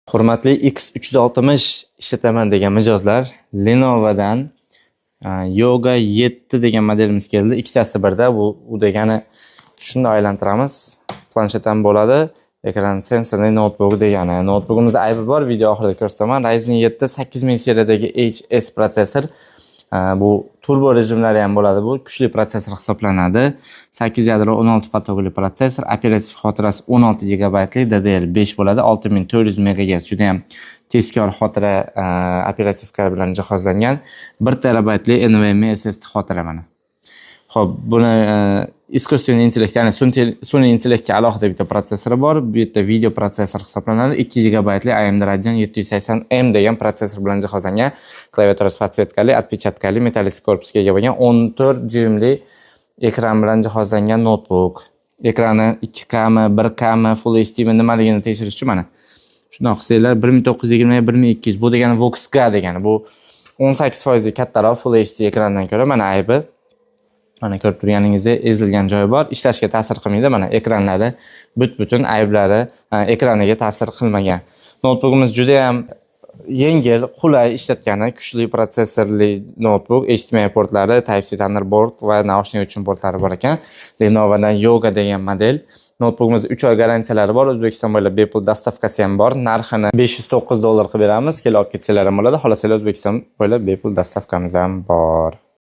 Hurmatli X360 ishlataman degan mijozlar, Lenovo'dan Yoga 7 degan modelimiz keldi. Ikkitasi birda. Bu degani shunday aylantiramiz. Planshet ham bo'ladi. Ekran sensorli notebook degani. Notebookimiz aybi bor, video oxirida ko'rsataman. Ryzen 7 8000 seriyadagi HS protsessor. Bu turbo rejimlari ham bo'ladi. Bu kuchli protsessor hisoblanadi. 8 yadro 16 potokli protsessor, operativ xotirasi 16 GB lik DDR5 bo'ladi. 6400 MHz. Juda ham tezkor xotira operativka bilan jihozlangan. 1 TB li NVMe SSD xotira mana. Xo'p, buni искусственный intellekt, ya'ni sun'iy intellektga alohida bitta protsessori bor. Bu yerda video protsessor hisoblanadi. 2 GB li AMD Radeon 780M degan protsessor bilan jihozlangan. Klaviaturasi podsvetkali, отпечаткali metallik korpusga ega bo'lgan 14 dyuymli ekran bilan jihozlangan notebook. Ekrani 2K mi, 1K mi, Full HD mi nimaligini tekshirish uchun mana shunday qilsanglar 1920 1200 bu degani Vox K degani. Bu 18% kattaroq Full HD ekrandan ko'ra. Mana aybi. Mana ko'rib turganingizdek ezilgan joyi bor. Ishlashga ta'sir qilmaydi. Mana ekranlari but-butun, ayblari ekraniga ta'sir qilmagan. Notebookimiz juda ham yengil, qulay ishlatgani, kuchli protsessorli notebook, HDMI portlari, Type-C Thunderbolt va naushnik uchun portlari bor ekan. Lenovo'dan Yoga degan model. Notebookimiz 3 oy garantiyalari bor. O'zbekiston bo'ylab bepul dostavkasi ham bor. Narxini $509 qilib beramiz. Kelib olib ketsanglar ham bo'ladi. Xohlasangiz O'zbekiston bo'ylab bepul dostavkamiz ham bor.